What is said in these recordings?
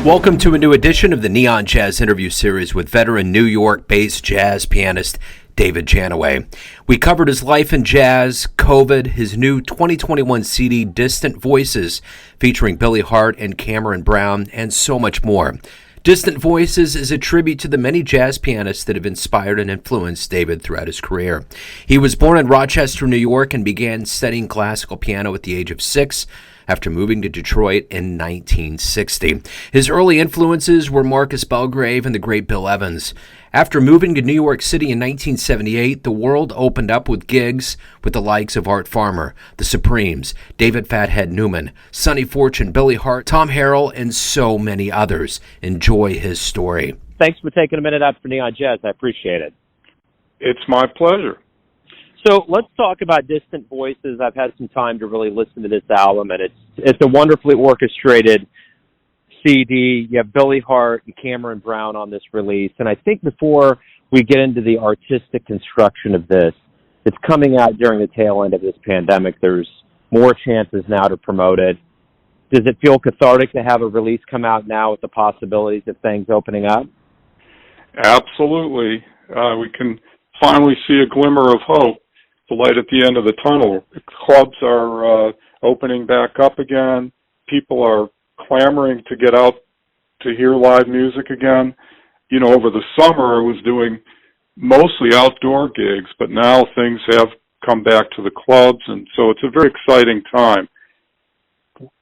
Welcome to a new edition of the Neon Jazz interview series with veteran New York-based jazz pianist David Janeway. We covered his life in jazz, COVID, his new 2021 CD, Distant Voices, featuring Billy Hart and Cameron Brown, and so much more. Distant Voices is a tribute to the many jazz pianists that have inspired and influenced David throughout his career. He was born in Rochester, New York, and began studying classical piano at the age of 6 after moving to Detroit in 1960. His early influences were Marcus Belgrave and the great Bill Evans. After moving to New York City in 1978, the world opened up with gigs with the likes of Art Farmer, The Supremes, David Fathead Newman, Sonny Fortune, Billy Hart, Tom Harrell, and so many others. Enjoy his story. Thanks for taking a minute out for Neon Jazz. I appreciate it. It's my pleasure. So let's talk about Distant Voices. I've had some time to really listen to this album, and it's a wonderfully orchestrated CD. You have Billy Hart and Cameron Brown on this release. And I think before we get into the artistic construction of this, it's coming out during the tail end of this pandemic. There's more chances now to promote it. Does it feel cathartic to have a release come out now with the possibilities of things opening up? Absolutely. We can finally see a glimmer of hope, the light at the end of the tunnel. The clubs are opening back up again. People are clamoring to get out to hear live music again. You know, over the summer I was doing mostly outdoor gigs, but now things have come back to the clubs, and so it's a very exciting time.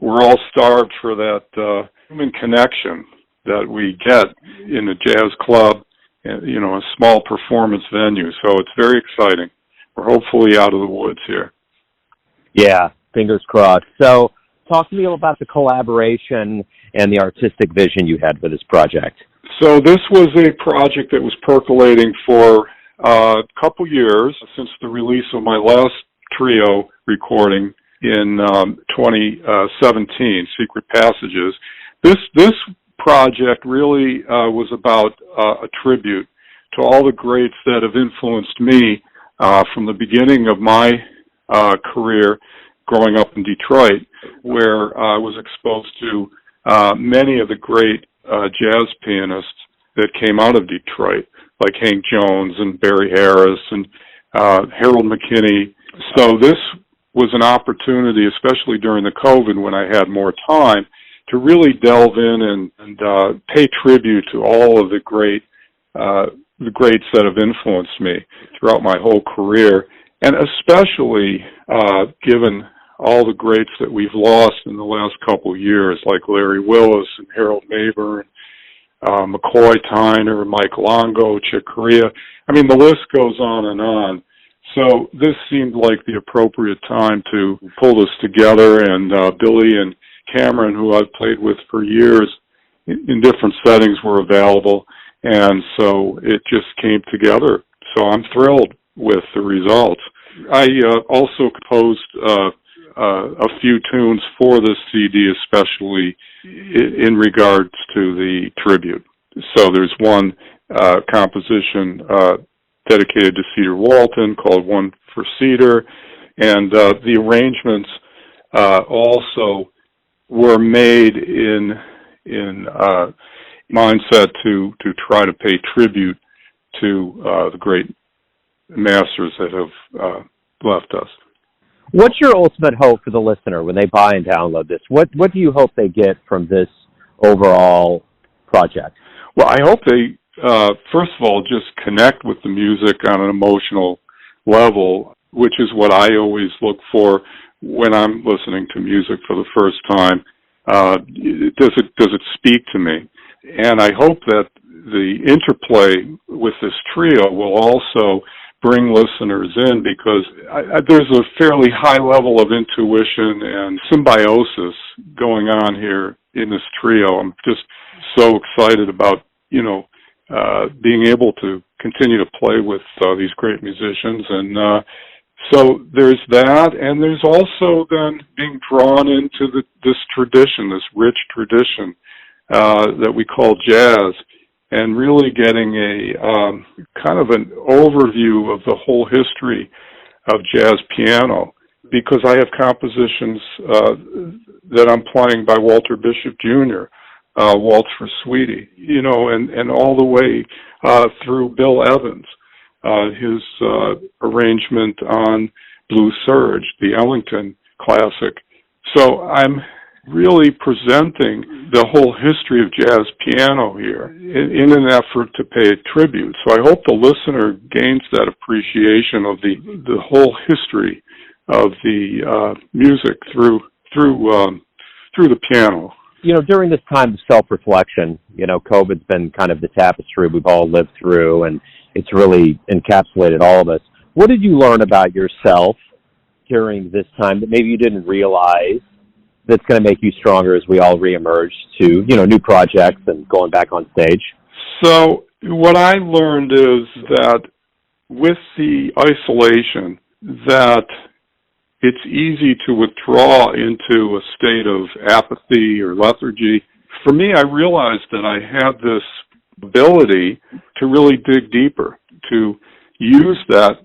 We're all starved for that human connection that we get in a jazz club, you know, a small performance venue. So it's very exciting. We're hopefully out of the woods here. Yeah, fingers crossed. So talk to me about the collaboration and the artistic vision you had for this project. So this was a project that was percolating for a couple years since the release of my last trio recording in 2017, Secret Passages. This project really was about a tribute to all the greats that have influenced me from the beginning of my career growing up in Detroit, where I was exposed to many of the great jazz pianists that came out of Detroit, like Hank Jones and Barry Harris and Harold McKinney. So this was an opportunity, especially during the COVID when I had more time, to really delve in and pay tribute to all of the greats that have influenced me throughout my whole career, and especially given all the greats that we've lost in the last couple of years, like Larry Willis and Harold Mabern, McCoy Tyner, Mike Longo, Chick Corea. I mean, the list goes on and on. So this seemed like the appropriate time to pull this together, and Billy and Cameron, who I've played with for years in different settings, were available, and so it just came together. So I'm thrilled with the results. I also composed a few tunes for this CD, especially in regards to the tribute. So there's one composition dedicated to Cedar Walton called One for Cedar, and the arrangements also were made in mindset to try to pay tribute to the great masters that have left us. What's your ultimate hope for the listener when they buy and download this? What do you hope they get from this overall project? Well, I hope they, first of all, just connect with the music on an emotional level, which is what I always look for when I'm listening to music for the first time. Does it speak to me? And I hope that the interplay with this trio will also bring listeners in, because there's a fairly high level of intuition and symbiosis going on here in this trio. I'm just so excited about, being able to continue to play with these great musicians. And so there's that, and there's also then being drawn into this tradition, this rich tradition that we call jazz, and really getting a kind of an overview of the whole history of jazz piano, because I have compositions that I'm playing by Walter Bishop Jr., Waltz for Sweetie, and all the way through Bill Evans, his arrangement on Blue Surge, the Ellington classic. So I'm really presenting the whole history of jazz piano here in an effort to pay tribute. So I hope the listener gains that appreciation of the whole history of the music through the piano. During this time of self-reflection, COVID's been kind of the tapestry we've all lived through, and it's really encapsulated all of us. What did you learn about yourself during this time that maybe you didn't realize that's going to make you stronger as we all reemerge to, new projects and going back on stage? So what I learned is that with the isolation, that it's easy to withdraw into a state of apathy or lethargy. For me, I realized that I had this ability to really dig deeper, to use that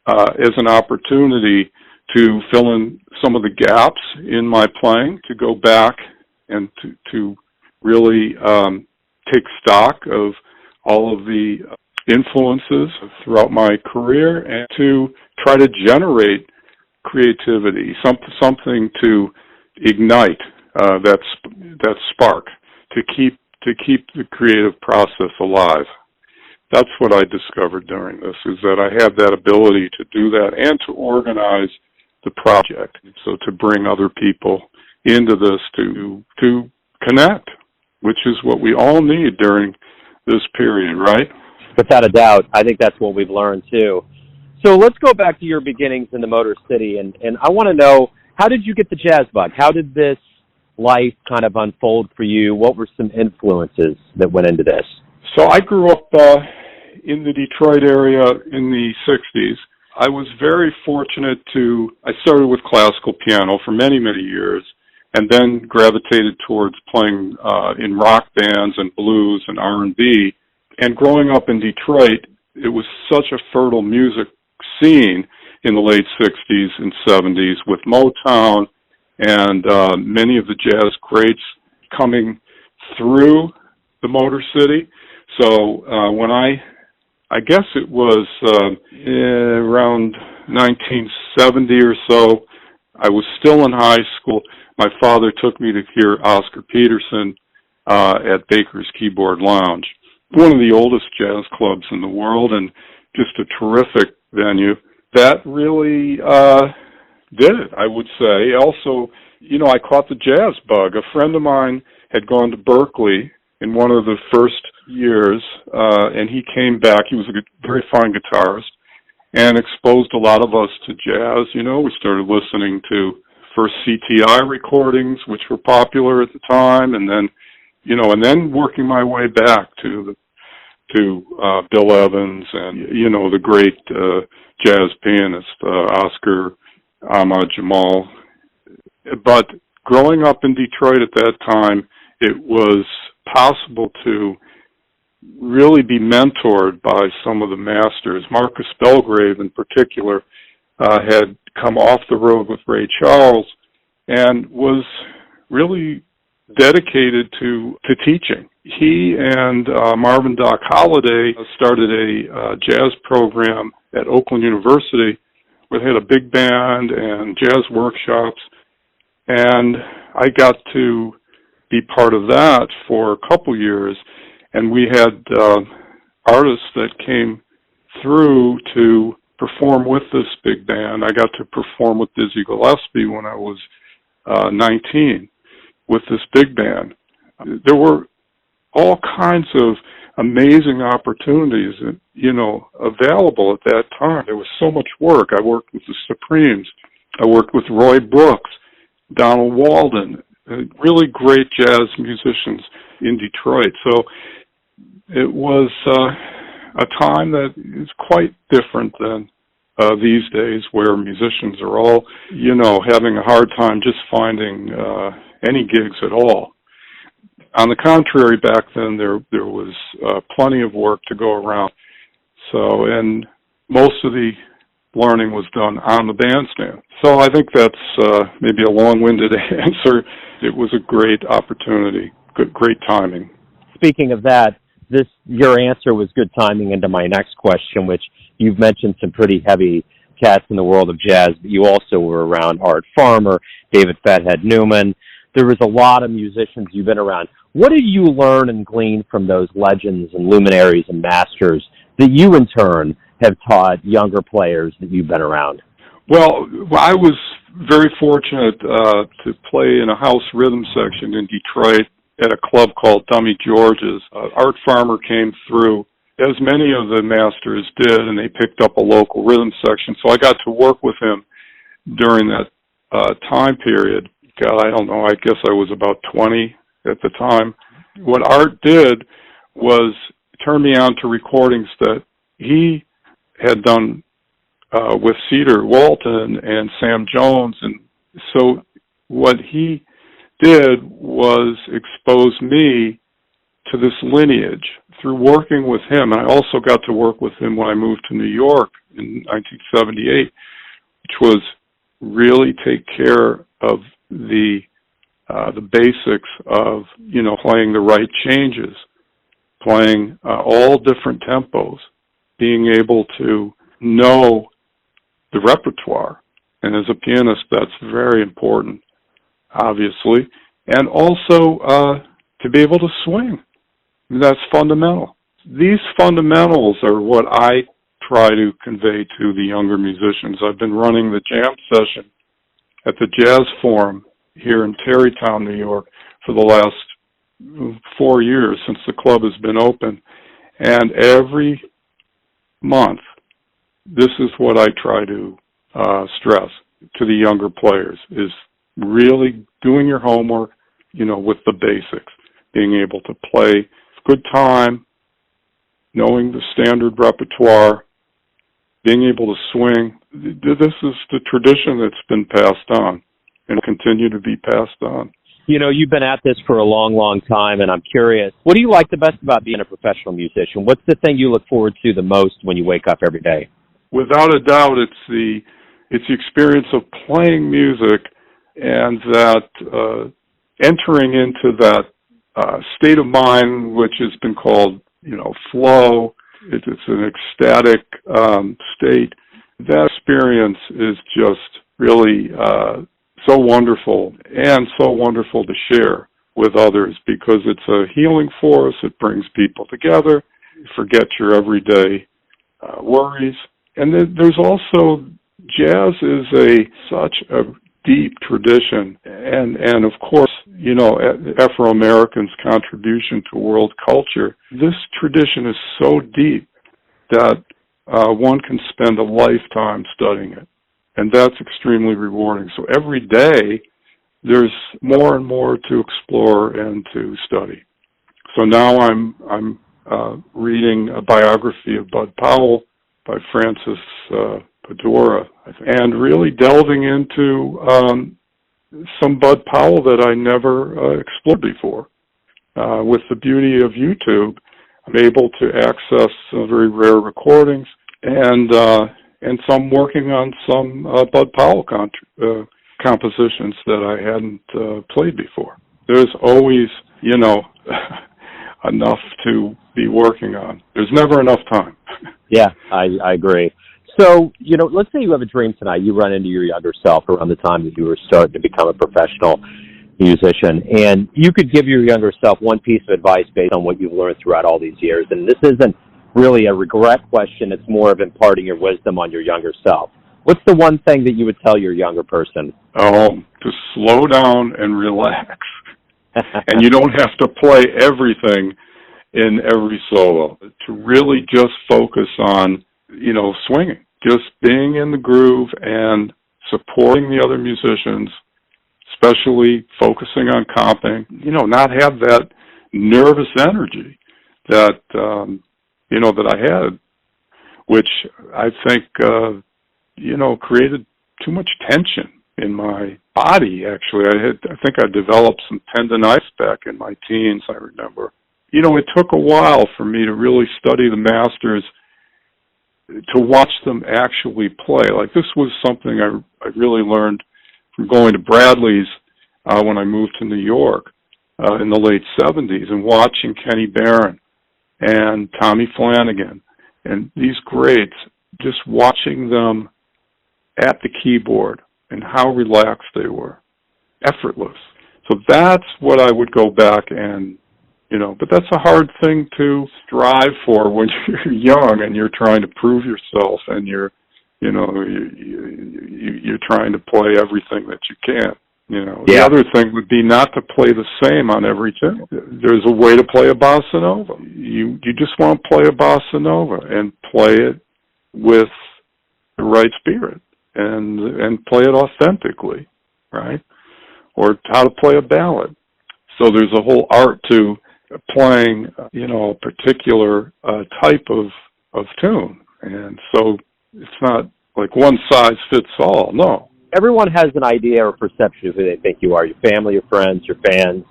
as an opportunity to fill in some of the gaps in my playing, to go back and to really take stock of all of the influences throughout my career and to try to generate creativity, something to ignite that spark, to keep the creative process alive. That's what I discovered during this, is that I have that ability to do that and to organize the project. So to bring other people into this to connect, which is what we all need during this period, right? Without a doubt. I think that's what we've learned too. So let's go back to your beginnings in the Motor City, and I want to know, how did you get the jazz bug? How did this life kind of unfold for you? What were some influences that went into this? So I grew up in the Detroit area in the 60s. I was very fortunate I started with classical piano for many, many years, and then gravitated towards playing in rock bands and blues and R&B. And growing up in Detroit, it was such a fertile music scene in the late 60s and 70s with Motown and many of the jazz greats coming through the Motor City. So when I guess it was around 1970 or so, I was still in high school. My father took me to hear Oscar Peterson at Baker's Keyboard Lounge, one of the oldest jazz clubs in the world, and just a terrific venue. That really did it, I would say. Also, I caught the jazz bug. A friend of mine had gone to Berkeley in one of the first years, and he came back. He was a very fine guitarist and exposed a lot of us to jazz. We started listening to first CTI recordings, which were popular at the time, and then working my way back to Bill Evans and the great jazz pianist Oscar Ahmad Jamal. But growing up in Detroit at that time, it was possible to really be mentored by some of the masters. Marcus Belgrave, in particular, had come off the road with Ray Charles and was really dedicated to teaching. He and Marvin Doc Holliday started a jazz program at Oakland University where they had a big band and jazz workshops, and I got to be part of that for a couple years, and we had artists that came through to perform with this big band. I got to perform with Dizzy Gillespie when I was 19 with this big band. There were all kinds of amazing opportunities, available at that time. There was so much work. I worked with the Supremes. I worked with Roy Brooks, Donald Walden, really great jazz musicians in Detroit. So it was a time that is quite different than these days, where musicians are all, having a hard time just finding any gigs at all. On the contrary, back then there was plenty of work to go around. So, and most of the learning was done on the bandstand. So I think that's maybe a long-winded answer. It was a great opportunity, great timing. Speaking of that, your answer was good timing into my next question, which you've mentioned some pretty heavy cats in the world of jazz, but you also were around Art Farmer, David Fathead Newman. There was a lot of musicians you've been around. What did you learn and glean from those legends and luminaries and masters that you, in turn, have taught younger players that you've been around? Well, I was very fortunate to play in a house rhythm section in Detroit at a club called Dummy George's. Art Farmer came through, as many of the masters did, and they picked up a local rhythm section. So I got to work with him during that time period. God, I don't know, I guess I was about 20 at the time. What Art did was turn me on to recordings that he had done with Cedar Walton and Sam Jones. And so what he did was expose me to this lineage through working with him. And I also got to work with him when I moved to New York in 1978, which was really take care of the basics of, playing the right changes, playing all different tempos, being able to know the repertoire. And as a pianist, that's very important, obviously. And also to be able to swing. That's fundamental. These fundamentals are what I try to convey to the younger musicians. I've been running the jam session at the Jazz Forum here in Tarrytown, New York, for the last 4 years since the club has been open. And every month, this is what I try to stress to the younger players, is really doing your homework, with the basics, being able to play good time, knowing the standard repertoire, being able to swing. This is the tradition that's been passed on and will continue to be passed on. You've been at this for a long, long time, and I'm curious, what do you like the best about being a professional musician? What's the thing you look forward to the most when you wake up every day? Without a doubt, it's the experience of playing music and that entering into that state of mind, which has been called, flow. It's an ecstatic state. That experience is just really so wonderful, and so wonderful to share with others, because it's a healing force. It brings people together. You forget your everyday worries. And then there's also, jazz is such a deep tradition, and of course, Afro-Americans' contribution to world culture. This tradition is so deep that one can spend a lifetime studying it, and that's extremely rewarding. So every day, there's more and more to explore and to study. So now I'm reading a biography of Bud Powell by Francis Padura, I think, and really delving into some Bud Powell that I never explored before. With the beauty of YouTube, I'm able to access some very rare recordings, and some working on some Bud Powell compositions that I hadn't played before. There's always, enough to be working on. There's never enough time. Yeah, I agree. So, let's say you have a dream tonight. You run into your younger self around the time that you were starting to become a professional musician, and you could give your younger self one piece of advice based on what you've learned throughout all these years. And this isn't really a regret question. It's more of imparting your wisdom on your younger self. What's the one thing that you would tell your younger person? To slow down and relax. And you don't have to play everything in every solo. To really just focus on, swinging. Just being in the groove and supporting the other musicians, especially focusing on comping. Not have that nervous energy that, that I had, which I think, created too much tension in my body, actually. I think I developed some tendonitis back in my teens, I remember. It took a while for me to really study the masters, to watch them actually play. Like, this was something I really learned from going to Bradley's when I moved to New York. in the late 70s, and watching Kenny Barron and Tommy Flanagan and these greats, just watching them at the keyboard and how relaxed they were, effortless. So that's what I would go back and, but that's a hard thing to strive for when you're young and you're trying to prove yourself and you're trying to play everything that you can. The other thing would be not to play the same on every tune. There's a way to play a bossa nova. You just want to play a bossa nova and play it with the right spirit and play it authentically, right? Or how to play a ballad. So there's a whole art to playing, a particular type of tune. And so it's not like one size fits all, no. Everyone has an idea or perception of who they think you are, your family, your friends, your fans.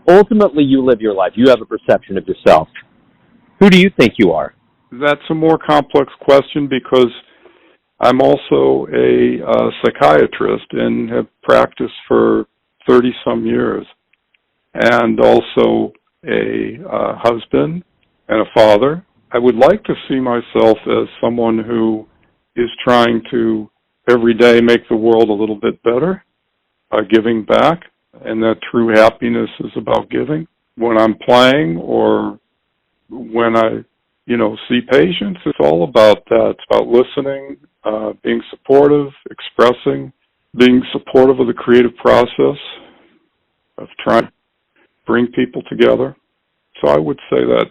Ultimately, you live your life. You have a perception of yourself. Who do you think you are? That's a more complex question because I'm also a psychiatrist and have practiced for 30-some years, and also a husband and a father. I would like to see myself as someone who is trying to every day make the world a little bit better by giving back, and that true happiness is about giving. When I'm playing or when I, see patients, it's all about that. It's about listening, being supportive, expressing, being supportive of the creative process of trying to bring people together. So I would say that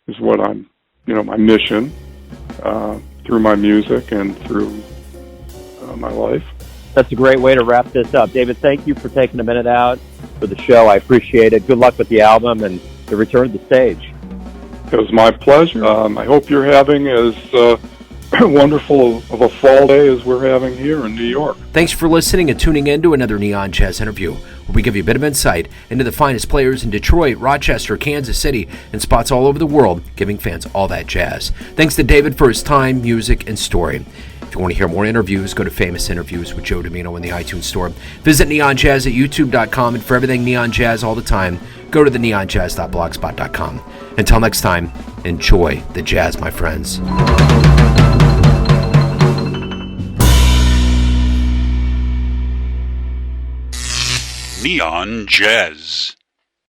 is what I'm, my mission through my music and through my life. That's a great way to wrap this up. David, thank you for taking a minute out for the show. I appreciate it. Good luck with the album and the return to the stage. It was my pleasure. I hope you're having as wonderful of a fall day as we're having here in New York. Thanks for listening and tuning in to another Neon Jazz interview, where we give you a bit of insight into the finest players in Detroit, Rochester, Kansas City, and spots all over the world, giving fans all that jazz. Thanks to David for his time, music, and story. If you want to hear more interviews, go to Famous Interviews with Joe Domino in the iTunes Store. Visit neonjazz at youtube.com, and for everything Neon Jazz all the time, go to the neonjazz.blogspot.com. Until next time, enjoy the jazz, my friends. Neon Jazz.